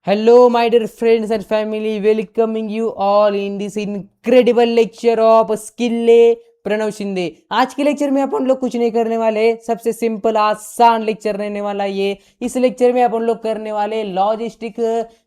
Hello, my dear friends and family, welcoming you all in this incredible lecture of skill Pranav Shinde. आज के lecture में अपन लोग कुछ नहीं करने वाले, सबसे सिंपल आसान लेक्चर रहने वाला ये। इस लेक्चर में अपन लोग करने वाले लॉजिस्टिक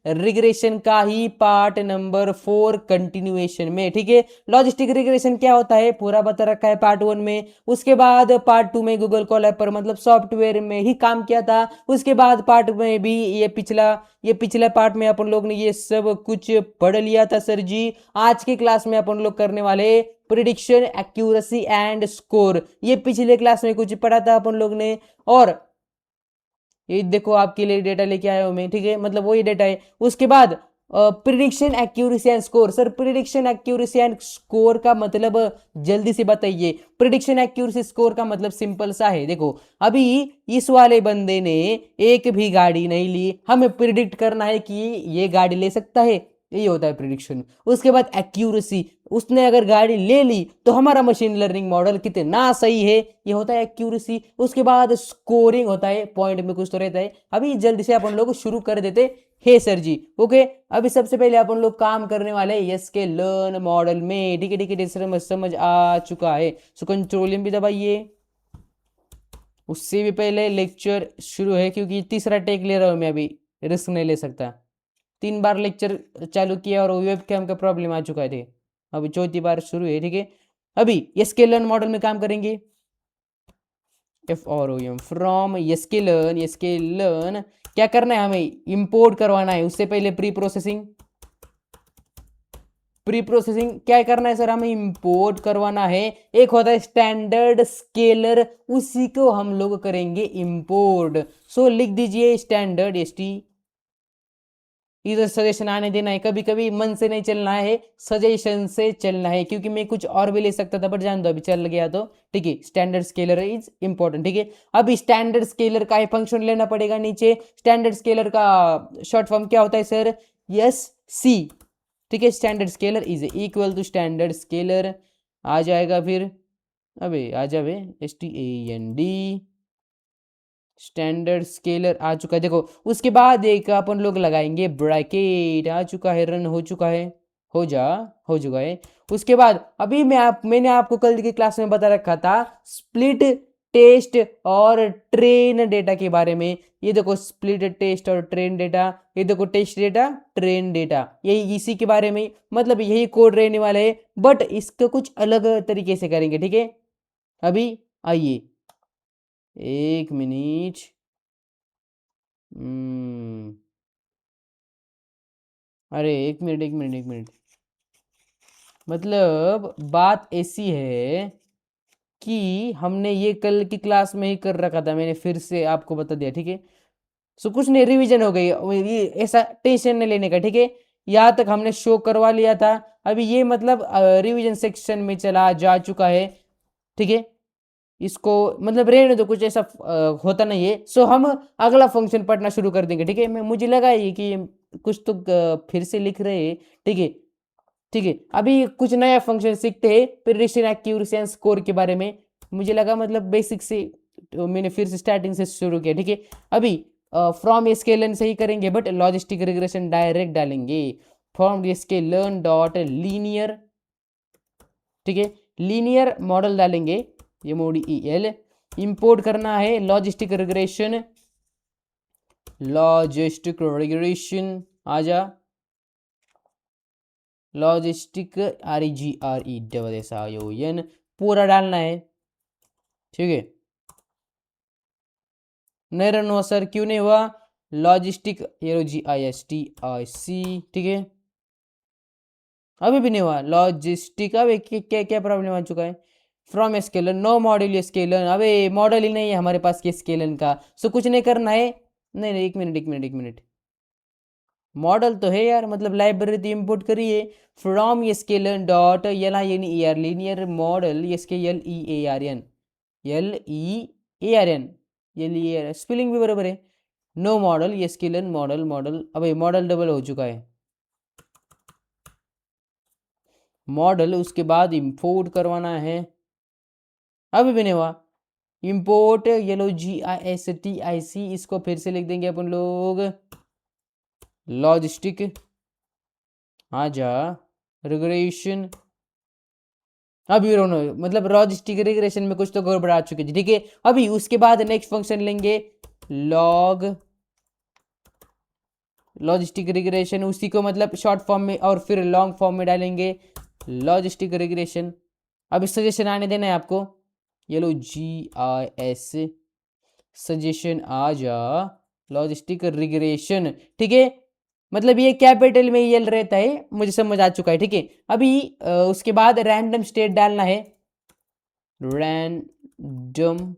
रिग्रेशन का ही पार्ट नंबर 4 कंटिन्यूएशन में। ठीक है, लॉजिस्टिक रिग्रेशन क्या होता है पूरा बता रखा है पार्ट 1 में। उसके बाद पार्ट 2 में गूगल कोलैब पर मतलब सॉफ्टवेयर में ही काम किया था। उसके बाद पार्ट में भी ये पिछला पार्ट में अपन लोग ने ये सब कुछ पढ़ लिया था सर जी। आज की क्लास में अपन लोग करने वाले प्रिडिक्शन एक्यूरेसी एंड स्कोर। ये पिछले क्लास में कुछ पढ़ा था अपन लोग ने, और ये देखो आपके लिए डेटा लेके आया हूं मैं। ठीक है, मतलब वही डेटा है। उसके बाद prediction accuracy and score. Sir prediction accuracy and score का मतलब जल्दी से बताइए। प्रिडिक्शन एक्यूरेसी स्कोर का मतलब सिंपल सा है, देखो अभी इस वाले बंदे ने एक भी गाड़ी नहीं ली, हमें प्रिडिक्ट करना है कि ये गाड़ी ले सकता है, यही होता है प्रिडिक्शन। उसके बाद एक्यूरेसी, उसने अगर गाड़ी ले ली तो हमारा मशीन लर्निंग मॉडल कितना सही है, ये होता है एक्यूरेसी। उसके बाद स्कोरिंग होता है, पॉइंट में कुछ तो रहता है। अभी जल्दी से अपन लोग शुरू कर देते हे सर जी। ओके, अभी सबसे पहले अपन लोग काम करने वाले यस के लर्न मॉडल में। ठीक है ठीक है, समझ आ चुका है। सो कंट्रोल भी दबाइए। उससे भी पहले लेक्चर शुरू है, क्योंकि तीसरा टेक ले रहा हूं मैं, अभी रिस्क नहीं ले सकता। 3 बार लेक्चर चालू किया और वेब कैम का प्रॉब्लम आ चुका है, अभी चौथी बार शुरू है। ठीक है, अभी एसकेलर्न मॉडल में काम करेंगे। एफ और ओ एम फ्रॉम एसकेलर्न क्या करना है, हमें इंपोर्ट करवाना है। उससे पहले प्री प्रोसेसिंग क्या करना है सर, हमें इंपोर्ट करवाना है। एक होता है स्टैंडर्ड स्केलर, उसी को हम लोग करेंगे इंपोर्ट। सो लिख दीजिए स्टैंडर्ड एस टी, इधर सजेशन आने देना है। कभी कभी मन से नहीं चलना है, सजेशन से चलना है, क्योंकि मैं कुछ और भी ले सकता था, बट जान दो अभी चल गया तो। ठीक है, स्टैंडर्ड स्केलर इज इंपॉर्टेंट। ठीक है, अब स्टैंडर्ड स्केलर का ही फंक्शन लेना पड़ेगा नीचे। स्टैंडर्ड स्केलर का शॉर्ट फॉर्म क्या होता है सर, यस सी। ठीक है, standard scaler is equal to standard scaler आ जाएगा फिर। अबे आ जावे STAND स्टैंडर्ड स्केलर आ चुका है, देखो। उसके बाद एक अपन लोग लगाएंगे ब्रैकेट, आ चुका है, रन हो चुका है, हो चुका है। उसके बाद अभी मैंने आपको कल की क्लास में बता रखा था स्प्लिट टेस्ट और ट्रेन डेटा के बारे में। ये देखो स्प्लिट टेस्ट और ट्रेन डेटा, ये देखो टेस्ट डेटा ट्रेन डेटा, यही इसी के बारे में, मतलब यही कोड रहने वाला है, बट इसको कुछ अलग तरीके से करेंगे। ठीक है, अभी आइए 1 मिनट। हम्म, अरे 1 मिनट मतलब बात ऐसी है कि हमने ये कल की क्लास में ही कर रखा था, मैंने फिर से आपको बता दिया। ठीक है, सो कुछ नहीं, रिवीजन हो गई, ये ऐसा टेंशन नहीं लेने का। ठीक है, यहाँ तक हमने शो करवा लिया था, अभी ये मतलब रिवीजन सेक्शन में चला जा चुका है। ठीक है, इसको मतलब रहने दो, कुछ ऐसा होता नहीं है। सो हम अगला फंक्शन पढ़ना शुरू कर देंगे। ठीक है, मैं मुझे लगा ये कि कुछ तो फिर से लिख रहे हैं। ठीक है ठीक है, अभी कुछ नया फंक्शन सीखते हैं प्रिडिक्शन एक्यूरेसी एंड स्कोर के बारे में। मुझे लगा मतलब बेसिक से, तो मैंने फिर से स्टार्टिंग से शुरू किया। ठीक है, अभी फ्रॉम स्केलन से ही करेंगे, बट लॉजिस्टिक रिग्रेशन डायरेक्ट डालेंगे। फ्रॉम स्केलन डॉट लीनियर, ठीक है, लीनियर मॉडल डालेंगे, MODEL। इंपोर्ट करना है लॉजिस्टिक रिग्रेशन आ जा, लॉजिस्टिक REGRESSION पूरा डालना है। ठीक है, नहीं रन हुआ सर, क्यों नहीं हुआ, लॉजिस्टिक LOGISTIC। ठीक है, अभी भी नहीं हुआ लॉजिस्टिक, अबे क्या क्या प्रॉब्लम आ चुका है। फ्रॉम स्केलन नो मॉडल स्केलन, अबे मॉडल ही नहीं है हमारे पास के स्केलन का, सो कुछ नहीं करना है। नहीं नहीं, 1 मिनट मॉडल तो है यार, मतलब लाइब्रेरी तो इंपोर्ट करिए। From scalene dot LINER linear model, SKLEARN LEARN spelling भी बराबर है। नो मॉडल स्केलन मॉडल, अब मॉडल डबल हो चुका है मॉडल। उसके बाद इंपोर्ट करवाना है, अभी भी नहीं हुआ। इंपोर्ट LOGISTIC, इसको फिर से लिख देंगे अपन लोग लॉजिस्टिक आ जा रिग्रेशन। अभी रोनो मतलब लॉजिस्टिक रिग्रेशन में कुछ तो गड़बड़ आ चुकी थी, ठीक है। अभी उसके बाद नेक्स्ट फंक्शन लेंगे लॉग लॉजिस्टिक रिग्रेशन, उसी को मतलब शॉर्ट फॉर्म में और फिर लॉन्ग फॉर्म में डालेंगे लॉजिस्टिक रिग्रेशन। अभी सजेशन आने देना है आपको, ये लो GIS सजेशन आ जा लॉजिस्टिक रिग्रेशन, ठीक है। मतलब ये कैपिटल में ये रहता है, मुझे समझ आ चुका है, ठीक है। अभी उसके बाद रैंडम स्टेट डालना है, रैंडम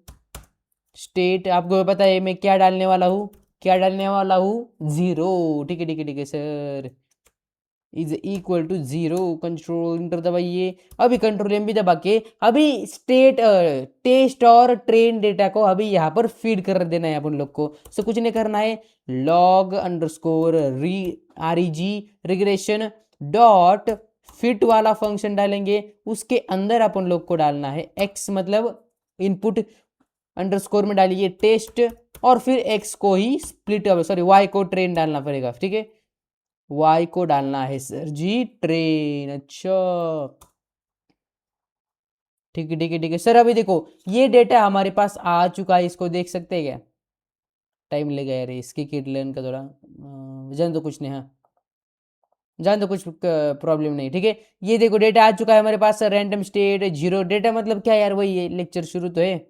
स्टेट आपको पता है मैं क्या डालने वाला हूँ, क्या डालने वाला हूँ, 0, ठीक है ठीक है ठीक है sir, is equal to 0। Control enter दबाइए, अभी कंट्रोल एम भी दबा के अभी स्टेट टेस्ट और ट्रेन डेटा को अभी यहाँ पर फीड कर देना है अपन लोग को। सो कुछ नहीं करना है, log underscore REG regression dot fit वाला फंक्शन डालेंगे, उसके अंदर अपन लोग को डालना है x, मतलब इनपुट अंडरस्कोर में डालिए टेस्ट, और फिर x को ही स्प्लिट, सॉरी y को ट्रेन डालना पड़ेगा, ठीक है। y को डालना है सर जी ट्रेन, अच्छा ठीक है ठीक है ठीक है सर। अभी देखो ये डेटा हमारे पास आ चुका है, इसको देख सकते हैं क्या? टाइम ले गया रे इसकी किट लर्न का थोड़ा, जान तो कुछ नहीं, हाँ जान तो कुछ प्रॉब्लम नहीं, ठीक है। ये देखो डेटा आ चुका है हमारे पास, रैंडम स्टेट 0 डेटा, मतलब क्या यार, वही है लेक्चर शुरू तो है,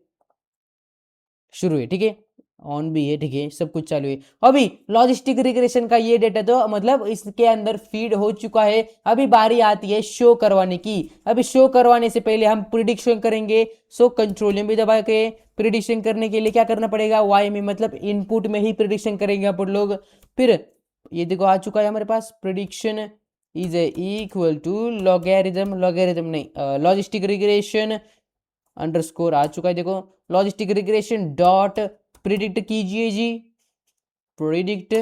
शुरू है, ठीक है। ऑन भी है, ठीक है, सब कुछ चालू है। अभी लॉजिस्टिक रिग्रेशन का ये डेटा तो मतलब इसके अंदर फीड हो चुका है, अभी बारी आती है शो करवाने की। अभी शो करवाने से पहले हम प्रिडिक्शन करेंगे, सो कंट्रोल भी दबा के प्रिडिक्शन करने के लिए क्या करना पड़ेगा, वाई में मतलब इनपुट में ही प्रिडिक्शन करेंगे अपन लोग। फिर ये देखो आ चुका है हमारे पास prediction is equal to logarithm, logarithm नहीं लॉजिस्टिक रिग्रेशन अंडरस्कोर आ चुका है, देखो लॉजिस्टिक रिग्रेशन डॉट प्रिडिक्ट कीजिए जी, प्रिडिक्ट।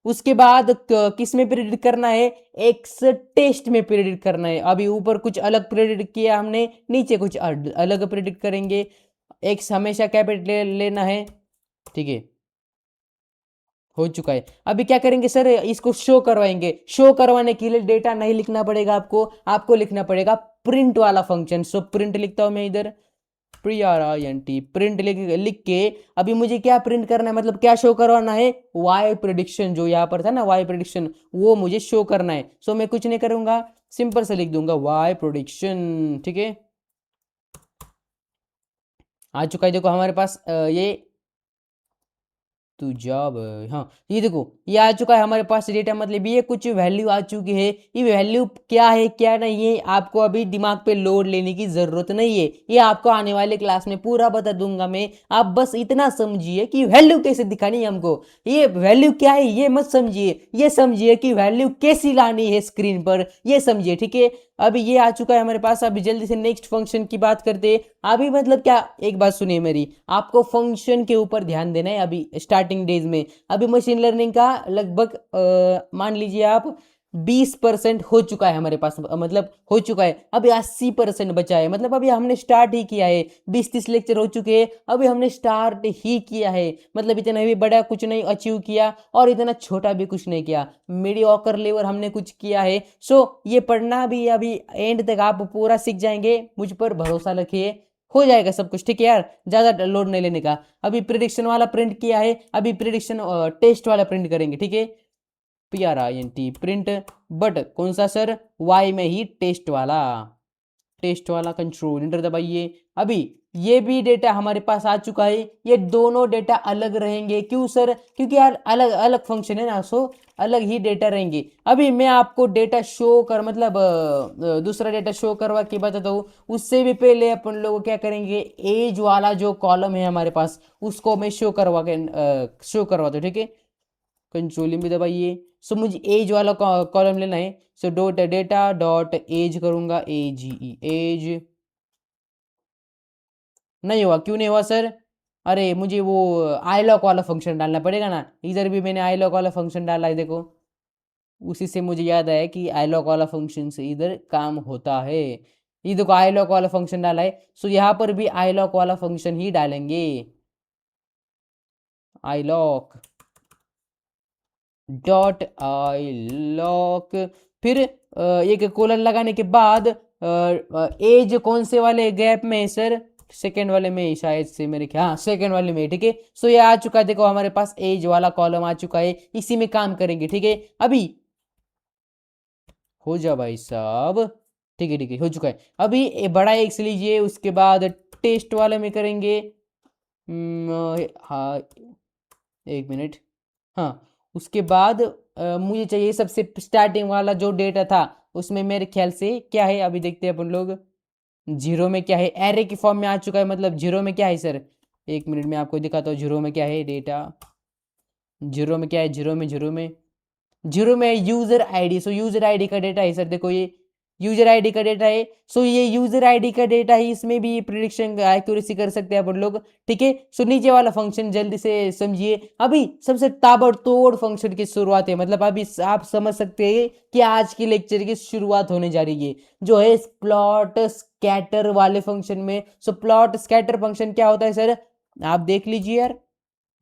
उसके बाद किस में प्रिडिक्ट करना है, एक्स टेस्ट में प्रिडिक्ट करना है। अभी ऊपर कुछ अलग प्रिडिक्ट किया हमने, नीचे कुछ अलग प्रिडिक्ट करेंगे। एक्स हमेशा कैपिटल लेना है, ठीक है, हो चुका है। अभी क्या करेंगे सर, इसको शो करवाएंगे। शो करवाने के लिए डेटा नहीं लिखना पड़ेगा आपको, आपको लिखना पड़ेगा प्रिंट वाला फंक्शन। सो प्रिंट लिखता हूं मैं इधर, PRINT प्रिंट लिख के अभी मुझे क्या प्रिंट करना है, मतलब क्या शो करवाना है, वाई प्रिडिक्शन, जो यहाँ पर था ना वाई प्रिडिक्शन, वो मुझे शो करना है। सो मैं कुछ नहीं करूंगा, सिंपल से लिख दूंगा वाई प्रिडिक्शन, ठीक है। आ चुका है देखो हमारे पास ये तो जॉब, हाँ ये देखो ये आ चुका है हमारे पास डेटा, मतलब ये कुछ वैल्यू आ चुकी है। ये वैल्यू क्या है क्या नहीं है आपको अभी दिमाग पे लोड लेने की जरूरत नहीं है, ये आपको आने वाले क्लास में पूरा बता दूंगा मैं। आप बस इतना समझिए कि वैल्यू कैसे दिखानी है हमको, ये वैल्यू क्या है ये मत समझिए, ये समझिए कि वैल्यू कैसी लानी है स्क्रीन पर, ये समझिए, ठीक है। अभी ये आ चुका है हमारे पास, अभी जल्दी से नेक्स्ट फंक्शन की बात करते हैं। अभी मतलब क्या, एक बात सुनिए मेरी, आपको फंक्शन के ऊपर ध्यान देना है अभी स्टार्टिंग डेज में। अभी मशीन लर्निंग का लगभग मान लीजिए आप 20% हो चुका है हमारे पास, मतलब हो चुका है, अभी 80% बचा है, मतलब अभी हमने स्टार्ट ही किया है। 20-30 लेक्चर हो चुके हैं, अभी हमने स्टार्ट ही किया है, मतलब इतना भी बड़ा कुछ नहीं अचीव किया और इतना छोटा भी कुछ नहीं किया, मीडियोकर लेवल हमने कुछ किया है। सो ये पढ़ना भी अभी एंड तक आप पूरा सीख जाएंगे, मुझ पर भरोसा रखिए, हो जाएगा सब कुछ, ठीक है यार, ज्यादा लोड नहीं लेने का। अभी प्रिडिक्शन वाला प्रिंट किया है, अभी प्रिडिक्शन टेस्ट वाला प्रिंट करेंगे, ठीक है। PRINT प्रिंट, बट कौन सा सर, वाई में ही टेस्ट वाला, टेस्ट वाला कंट्रोल इंटर दबाइए। अभी ये भी डेटा हमारे पास आ चुका है, ये दोनों डेटा अलग रहेंगे, क्यों सर, क्योंकि यार अलग अलग फंक्शन है ना, सो अलग ही डेटा रहेंगे। अभी मैं आपको डेटा शो कर मतलब दूसरा डेटा शो करवा के बताता हूँ, उससे भी पहले अपन लोग क्या करेंगे, एज वाला जो कॉलम है हमारे पास उसको मैं शो करवाता हूँ, ठीक है। कंट्रोल भी दबाइए। सो मुझे एज वाला कॉलम लेना है, so dot data dot age करूंगा, AGE एज। नहीं हुआ, क्यों नहीं हुआ सर, अरे मुझे वो आईलॉक वाला फंक्शन डालना पड़ेगा ना, इधर भी मैंने आईलॉक वाला फंक्शन डाला है देखो, उसी से मुझे याद आया कि आईलॉक वाला फंक्शन से इधर काम होता है। ये देखो आईलॉक वाला फंक्शन डाला है, सो यहाँ पर भी आईलॉक वाला फंक्शन ही डालेंगे, आईलॉक डॉट आई लॉक, फिर एक कोलन लगाने के बाद एज कौन से वाले गैप में है सर? सेकेंड वाले में ही शायद से, मेरे ख्याल, हाँ सेकेंड वाले में, ठीक है। सो ये आ चुका है, देखो हमारे पास एज वाला कॉलम आ चुका है, इसी में काम करेंगे, ठीक है। अभी हो जा भाई साहब, ठीक है ठीक है, हो चुका है। अभी बड़ा एक्स लीजिए, उसके बाद टेस्ट वाले में करेंगे। हाँ, एक मिनट। हाँ, उसके बाद मुझे चाहिए सबसे स्टार्टिंग वाला जो डेटा था, उसमें मेरे ख्याल से क्या है, अभी देखते हैं अपन लोग। जीरो में क्या है, एरे की फॉर्म में आ चुका है, मतलब जीरो में क्या है सर? एक मिनट में आपको दिखाता हूँ जीरो में क्या है डेटा। जीरो में क्या है, जीरो में यूजर आईडी। सो यूजर आईडी का डेटा है सर, देखो ये यूजर आईडी का डेटा है। सो ये यूजर आईडी का डेटा है, इसमें भी प्रिडिक्शन एक्यूरेसी कर सकते हैं अपन लोग, ठीक है। सो नीचे वाला फंक्शन जल्दी से समझिए। अभी सबसे ताबड़तोड़ फंक्शन की शुरुआत है, मतलब अभी आप समझ सकते हैं कि आज की लेक्चर की शुरुआत होने जा रही है, जो है प्लॉट स्कैटर वाले फंक्शन में। सो प्लॉट स्कैटर फंक्शन क्या होता है सर, आप देख लीजिए यार,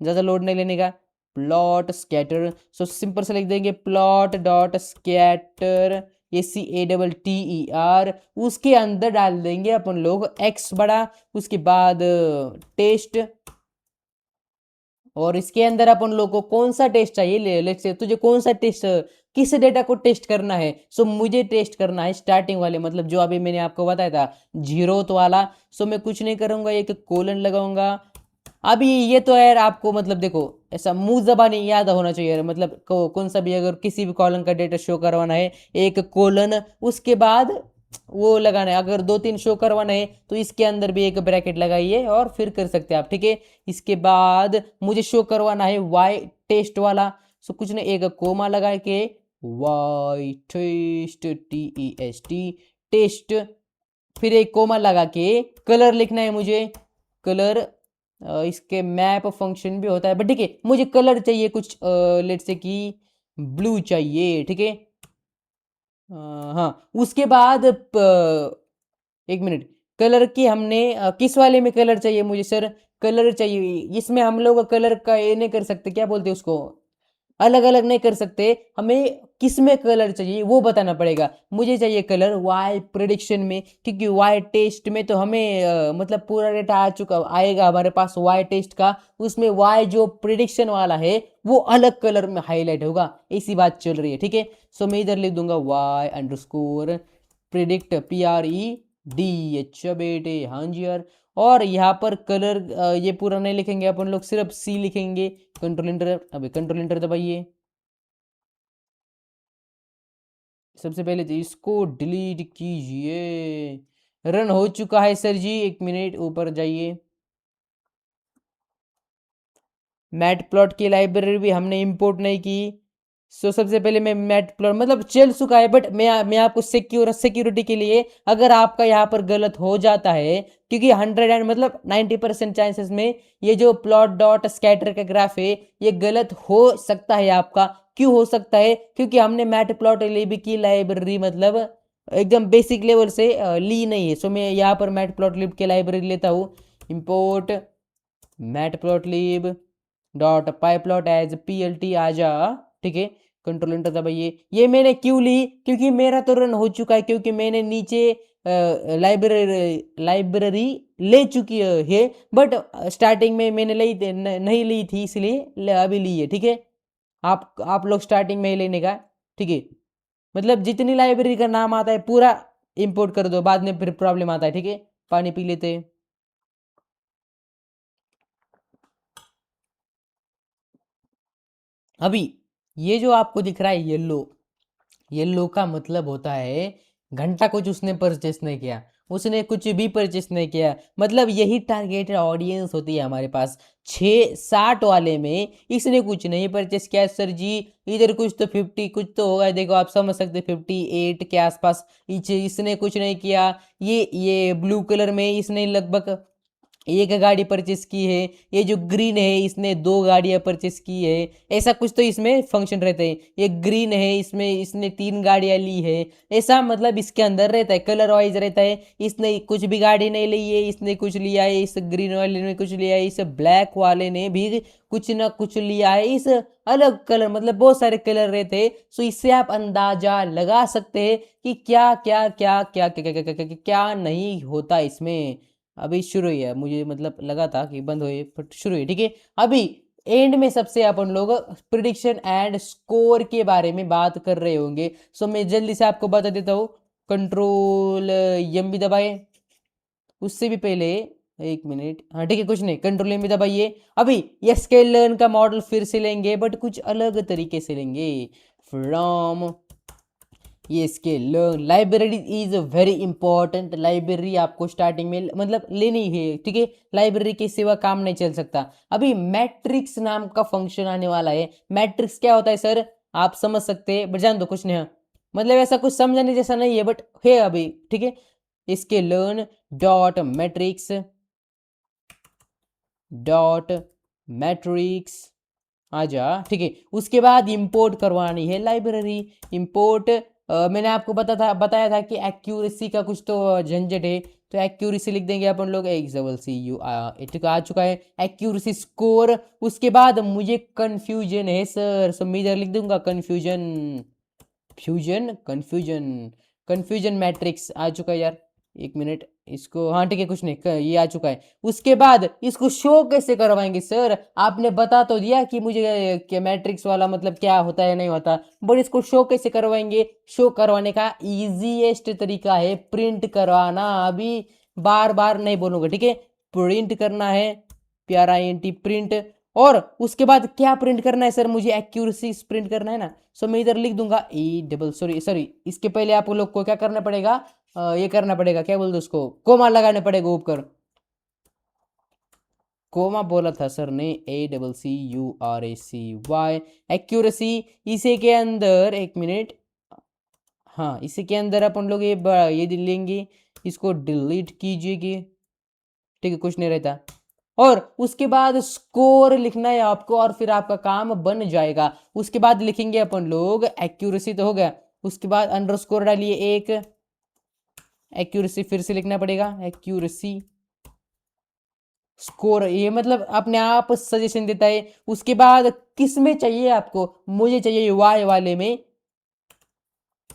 ज़्यादा लोड नहीं लेने का। प्लॉट स्कैटर, सो सिंपल से लिख देंगे प्लॉट डॉट स्कैटर, ACATTER, उसके अंदर डाल देंगे अपन लोग एक्स बड़ा, उसके बाद टेस्ट, और इसके अंदर अपन लोग को कौन सा टेस्ट चाहिए, ले लेट्स से तुझे कौन सा टेस्ट, किस डेटा को टेस्ट करना है। सो मुझे टेस्ट करना है स्टार्टिंग वाले, मतलब जो अभी मैंने आपको बताया था जीरोथ वाला। सो मैं कुछ नहीं करूंगा, एक कोलन लगाऊंगा। अभी ये तो यार आपको मतलब देखो, ऐसा मुंह जबानी याद होना चाहिए यार, मतलब कौन सा भी अगर किसी भी कॉलम का डेटा शो करवाना है, एक कोलन, उसके बाद वो लगाना है। अगर दो तीन शो करवाना है तो इसके अंदर भी एक ब्रैकेट लगाइए और फिर कर सकते हैं आप, ठीक है। इसके बाद मुझे शो करवाना है वाई टेस्ट वाला। सो कुछ नहीं, एक कोमा लगा के वाई टेस्ट, TEST टेस्ट, फिर एक कोमा लगा के कलर लिखना है मुझे, कलर। इसके मैप फंक्शन भी होता है, बट ठीक है, मुझे कलर चाहिए कुछ, लेट से कि ब्लू चाहिए, ठीक है। हाँ, उसके बाद एक मिनट, कलर की हमने किस वाले में कलर चाहिए मुझे सर? कलर चाहिए इसमें, हम लोग कलर का ये नहीं कर सकते, क्या बोलते हैं उसको, अलग अलग नहीं कर सकते, हमें किस में कलर चाहिए वो बताना पड़ेगा। मुझे चाहिए कलर वाई प्रिडिक्शन में, क्योंकि वाई टेस्ट में तो हमें मतलब पूरा डेटा आ चुका आएगा हमारे पास वाई टेस्ट का, उसमें वाई जो प्रिडिक्शन वाला है वो अलग कलर में हाईलाइट होगा, ऐसी बात चल रही है, ठीक है। सो मैं इधर लिख दूंगा वाई अंडरस्कोर प्रिडिक्ट, PREDH बेटे, हाँ जी यार। और यहाँ पर कलर ये पूरा नहीं लिखेंगे अपन लोग, सिर्फ C लिखेंगे। कंट्रोल इंटर, अभी कंट्रोल इंटर दबाइए। सबसे पहले तो इसको डिलीट कीजिए। रन हो चुका है सर जी, एक मिनट ऊपर जाइए। मैट प्लॉट की लाइब्रेरी भी हमने इंपोर्ट नहीं की। सो सबसे पहले मैं मैट प्लॉट मतलब चल चुका है, बट मैं आपको सिक्योरिटी के लिए, अगर आपका यहाँ पर गलत हो जाता है, क्योंकि 100 एंड मतलब 90% चांसेस में ये जो प्लॉट डॉट स्कैटर का ग्राफ है ये गलत हो सकता है आपका। क्यों हो सकता है? क्योंकि हमने मैट प्लॉट लिब की लाइब्रेरी मतलब एकदम बेसिक लेवल से ली नहीं है। सो मैं यहाँ पर मैट प्लॉट लिब की लाइब्रेरी लेता हूँ, इंपोर्ट मैट प्लॉट लिब डॉट पाई प्लॉट एज PLT आ जा, ठीक है। कंट्रोल एंटर दबाइए। ये मैंने क्यों ली? क्योंकि मेरा तो रन हो चुका है, क्योंकि मैंने नीचे लाइब्रेरी ले चुकी है, बट स्टार्टिंग में मैंने नहीं ली थी, इसलिए अभी ली है, ठीक है। आप लोग स्टार्टिंग में ही लेने का, ठीक है। मतलब जितनी लाइब्रेरी का नाम आता है पूरा इंपोर्ट कर दो, बाद में फिर प्रॉब्लम आता है, ठीक है। पानी पी लेते हैं। अभी ये जो आपको दिख रहा है येलो, येलो का मतलब होता है घंटा कुछ उसने परचेस नहीं किया, उसने कुछ भी परचेस नहीं किया, मतलब यही टारगेटेड ऑडियंस होती है हमारे पास। 60 वाले में इसने कुछ नहीं परचेस किया सर जी, इधर कुछ तो 50 कुछ तो होगा, देखो आप समझ सकते 58 के आसपास इसने कुछ नहीं किया। ये ब्लू कलर में इसने लगभग एक गाड़ी परचेस की है, ये जो ग्रीन है इसने दो गाड़ियां परचेस की है, ऐसा कुछ तो इसमें फंक्शन रहता है। ये ग्रीन है, इसमें इसने तीन गाड़ियां ली है, ऐसा मतलब इसके अंदर रहता है, कलर वाइज रहता है। इसने कुछ भी गाड़ी नहीं ली है, इसने कुछ लिया है, इस ग्रीन वाले ने कुछ लिया है, इस ब्लैक वाले ने भी कुछ ना कुछ लिया है, इस अलग कलर मतलब बहुत सारे कलर रहते हैं। सो इससे आप अंदाजा लगा सकते हैं कि क्या क्या क्या क्या क्या क्या क्या क्या, क्या, क्या, क्या नहीं होता इसमें। अभी शुरू ही है, मुझे मतलब लगा था कि बंद हो बट शुरू ही ठीक है। अभी एंड में सबसे अपन लोग प्रिडिक्शन एंड स्कोर के बारे में बात कर रहे होंगे। सो मैं जल्दी से आपको बता देता हूँ। कंट्रोल एम भी दबाए, उससे भी पहले एक मिनट, हाँ ठीक है कुछ नहीं, कंट्रोल एम भी दबाइए। अभी ये स्केल लर्न का मॉडल फिर से लेंगे बट कुछ अलग तरीके से लेंगे। फ्रॉम ये इसके library is very important. Library आपको स्टार्टिंग में मतलब लेनी है, ठीक है। लाइब्रेरी के सिवा काम नहीं चल सकता। अभी मैट्रिक्स नाम का फंक्शन आने वाला है। मैट्रिक्स क्या होता है सर, आप समझ सकते हैं बट जान दो कुछ नहीं है। मतलब ऐसा कुछ समझने जैसा नहीं है बट है अभी, ठीक है। इसके learn dot matrix dot matrix आजा, ठीक है। उसके बाद इंपोर्ट करवानी है लाइब्रेरी। इंपोर्ट मैंने आपको बताया था कि एक्यूरेसी का कुछ तो झंझट है। तो एक्यूरेसी लिख देंगे अपन लोग, ठीक आ चुका है एक्यूरेसी स्कोर। उसके बाद मुझे कंफ्यूजन है सर, सो मैं इधर लिख दूंगा कंफ्यूजन, कंफ्यूजन मैट्रिक्स आ चुका है यार। एक मिनट, इसको हाँ ठीक है कुछ नहीं ये आ चुका है। उसके बाद इसको शो कैसे करवाएंगे सर, आपने बता तो दिया कि मुझे क्या मैट्रिक्स वाला मतलब क्या होता है नहीं होता, बट इसको शो कैसे करवाएंगे। शो करवाने का इजीएस्ट तरीका है प्रिंट करवाना। अभी बार बार नहीं बोलूंगा, ठीक है। प्रिंट करना है, प्यारा एंटी प्रिंट। और उसके बाद क्या प्रिंट करना है सर, मुझे एक्यूरेसी प्रिंट करना है ना। सो मैं इधर लिख दूंगा ई डबल सॉरी सॉरी, इसके पहले आप लोग को क्या करना पड़ेगा, ये करना पड़ेगा, क्या बोलते उसको, कोमा लगाने पड़ेगा ऊपर। कोमा बोला था सर ने, ACCURACY एक्यूरेसी। इसी के अंदर एक मिनट, हाँ इसी के अंदर अपन लोग ये लेंगे, इसको डिलीट कीजिएगी, ठीक है कुछ नहीं रहता। और उसके बाद स्कोर लिखना है आपको और फिर आपका काम बन जाएगा। उसके बाद लिखेंगे अपन लोग एक्यूरेसी तो हो गया, उसके बाद अंडरस्कोर डालिए एक, एक्यूरेसी फिर से लिखना पड़ेगा एक्यूरेसी स्कोर, ये मतलब अपने आप सजेशन देता है। उसके बाद किस में चाहिए आपको, मुझे चाहिए वाई वाले में,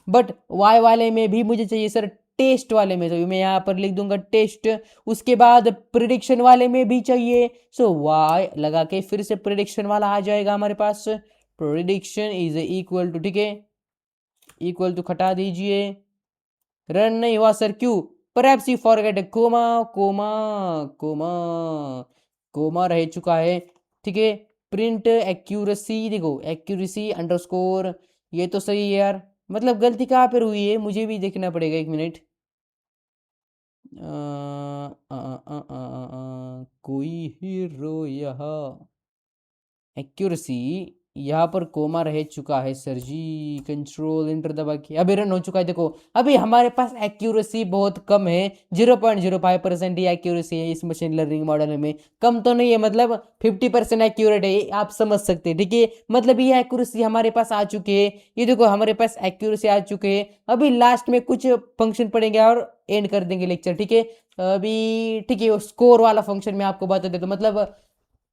बट वाई वाले में भी मुझे चाहिए सर टेस्ट वाले में, तो मैं यहाँ पर लिख दूंगा टेस्ट। उसके बाद प्रिडिक्शन वाले में भी चाहिए, सो वाई लगा के फिर से प्रिडिक्शन वाला आ जाएगा हमारे पास। प्रिडिक्शन इज इक्वल टू, ठीक है, इक्वल टू खटा दीजिए। रन नहीं हुआ सर, क्यों, perhaps you forget comma, comma comma comma रह चुका है, ठीक है। प्रिंट एक्यूरेसी, देखो एक्यूरेसी अंडरस्कोर, ये तो सही है यार। मतलब गलती कहाँ पर हुई है मुझे भी देखना पड़ेगा, एक मिनट। कोई हीरो यहाँ, एक्यूरेसी यहाँ पर कोमा रह चुका है सर जी, कंट्रोल इंटर दबा के अभी रन हो चुका है। देखो अभी हमारे पास एक्यूरेसी बहुत कम है, 0.05% ही एक्यूरेसी है इस मशीन लर्निंग मॉडल में। कम तो नहीं है, मतलब 50% एक्यूरेट है, आप समझ सकते हैं, ठीक है। मतलब ये एक्यूरेसी हमारे पास आ चुकी है, ये देखो हमारे पास एक्यूरेसी आ चुके हैं। अभी लास्ट में कुछ फंक्शन पड़ेंगे और एंड कर देंगे लेक्चर, ठीक है। अभी ठीक है, स्कोर वाला फंक्शन मैं आपको बता देता हूँ, मतलब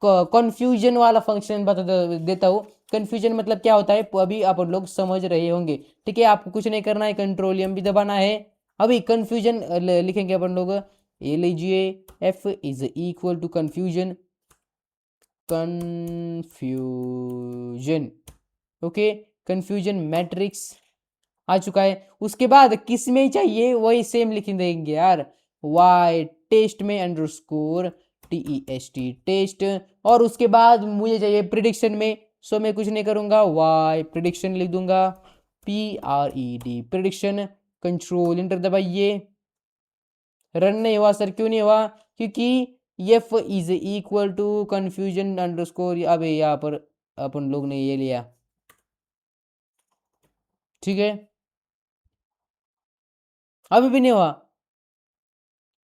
कन्फ्यूजन वाला फंक्शन बता देता हूँ। कन्फ्यूजन मतलब क्या होता है अभी आप लोग समझ रहे होंगे, ठीक है। आपको कुछ नहीं करना है, कंट्रोल एम भी दबाना है। अभी कन्फ्यूजन लिखेंगे अपन लोग, ये लीजिए F is equal to confusion, confusion, okay. Confusion matrix आ चुका है। उसके बाद किस में चाहिए वही सेम लिख देंगे यार, वाई टेस्ट में अंडरस्कोर TEST टेस्ट। और उसके बाद मुझे चाहिए प्रिडिक्शन में, सो मैं कुछ नहीं करूंगा, वाई प्रिडिक्शन लिख दूंगा, PRED प्रिडिक्शन। कंट्रोल इंटर दबाइए। रन नहीं हुआ सर, क्यों नहीं हुआ, क्योंकि F is equal to confusion underscore, अब यहाँ पर अपन लोग ने ये लिया, ठीक है। अभी भी नहीं हुआ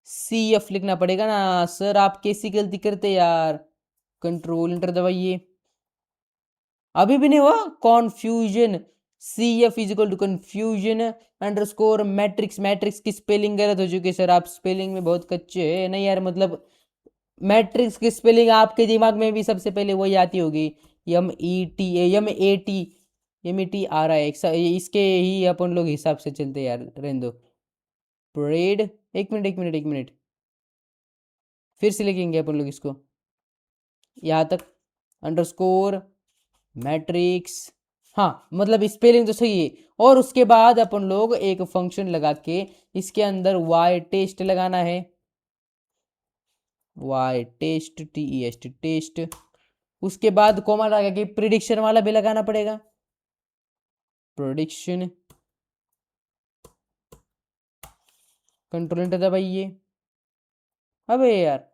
CF लिखना पड़ेगा ना सर, आप कैसी गलती करते यार। कंट्रोल एंटर दबाइए, अभी भी नहीं हुआ। Confusion, CF is equal to confusion underscore matrix. Matrix की स्पेलिंग गलत हो चुकी है सर, आप स्पेलिंग में बहुत कच्चे हैं। नहीं यार मतलब मैट्रिक्स की स्पेलिंग आपके दिमाग में भी सबसे पहले वही आती होगी, M E T आ रहा है। इसके ही अपन लोग हिसाब से चलते हैं यार, रहने दो। परेड, एक मिनट, फिर से लिखेंगे अपन लोग इसको यहाँ तक, अंडरस्कोर मैट्रिक्स। हाँ मतलब स्पेलिंग तो सही है। और उसके बाद अपन लोग एक फंक्शन लगा के इसके अंदर वाई टेस्ट लगाना है, वाई टेस्ट, TEST टेस्ट। उसके बाद कॉमा लगा के प्रिडिक्शन वाला भी लगाना पड़ेगा, प्रिडिक्शन। कंट्रोल एंटर दबाइए। अबे यार,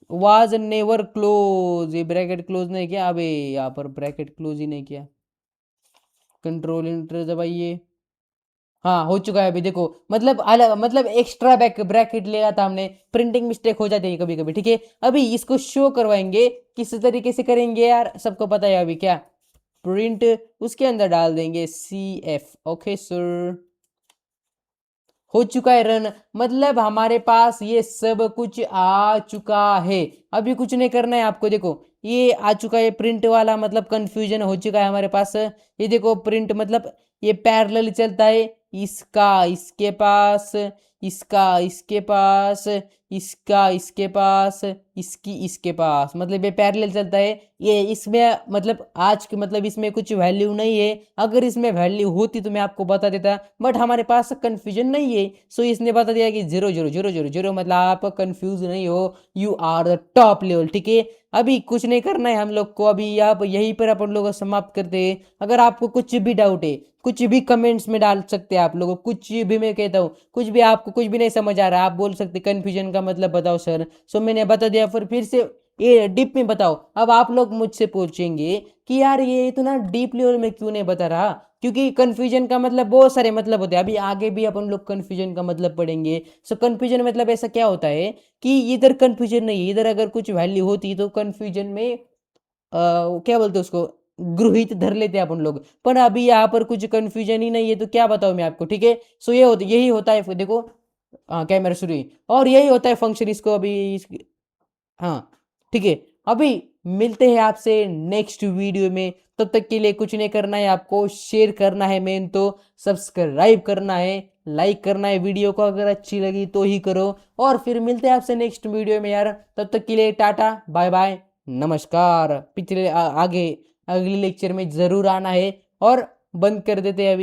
वाज नेवर क्लोज, ये ब्रैकेट क्लोज नहीं किया। अबे यहाँ पर ब्रैकेट क्लोज ही नहीं किया। कंट्रोल एंटर दबाइए। हाँ हो चुका है अभी देखो, मतलब अलग मतलब एक्स्ट्रा बैक ब्रैकेट लिया था हमने, प्रिंटिंग मिस्टेक हो जाती है कभी कभी। ठीक है, अभी इसको शो करवाएंगे किस तरीके से करेंगे यार, सबको पता है अभी क्या। प्रिंट, उसके अंदर डाल देंगे CF। ओके सर, हो चुका है रन, मतलब हमारे पास ये सब कुछ आ चुका है। अभी कुछ नहीं करना है आपको, देखो ये आ चुका है प्रिंट वाला, मतलब कंफ्यूजन हो चुका है हमारे पास। ये देखो प्रिंट मतलब ये पैरेलल चलता है, इसका इसके पास, इसका इसके पास, इसका इसके पास, इसकी इसके पास, मतलब ये पैरेलल चलता है। ये इसमें मतलब आज के मतलब इसमें कुछ वैल्यू नहीं है, अगर इसमें वैल्यू होती तो मैं आपको बता देता, बट हमारे पास कंफ्यूजन नहीं है। सो इसने बता दिया कि 0 0 0 0 0, मतलब आप कंफ्यूज नहीं हो, you are the top level. ठीक है, अभी कुछ नहीं करना है हम लोग को, अभी आप यहीं पर अपन लोग समाप्त करते हैं। अगर आपको कुछ भी डाउट है, कुछ भी कमेंट्स में डाल सकते हैं आप लोग, कुछ भी मैं कहता हूँ, कुछ भी आपको कुछ भी नहीं समझ आ रहा आप बोल सकते कंफ्यूजन का मतलब बताओ सर। सो मैंने बता दिया, फिर से ये डीप में बताओ। अब आप लोग मुझसे पूछेंगे कि यार ये इतना डीप लेवल में क्यों नहीं बता रहा, क्योंकि कंफ्यूजन का मतलब बहुत सारे मतलब होते हैं, अभी आगे भी अपन लोग कंफ्यूजन का मतलब पढ़ेंगे। सो कंफ्यूजन मतलब ऐसा क्या होता है कि इधर कंफ्यूजन नहीं है, इधर अगर कुछ वैल्यू होती तो कंफ्यूजन में क्या बोलते हैं उसको, गृहित धर लेते हैं अपन लोग, पर अभी यहाँ पर कुछ कंफ्यूजन ही नहीं है तो क्या बताऊं मैं आपको। ठीक है, सो ये होता यही होता है, देखो हाँ कैमरा शुरू हुई, और यही होता है फंक्शन इसको अभी हाँ ठीक है। अभी मिलते हैं आपसे नेक्स्ट वीडियो में, तब तक के लिए कुछ नहीं करना है आपको, शेयर करना है मेन तो, सब्सक्राइब करना है, लाइक करना है वीडियो को, अगर अच्छी लगी तो ही करो। और फिर मिलते हैं आपसे नेक्स्ट वीडियो में यार, तब तक के लिए टाटा बाय बाय नमस्कार। पिछले आगे अगले लेक्चर में जरूर आना है, और बंद कर देते हैं अभी।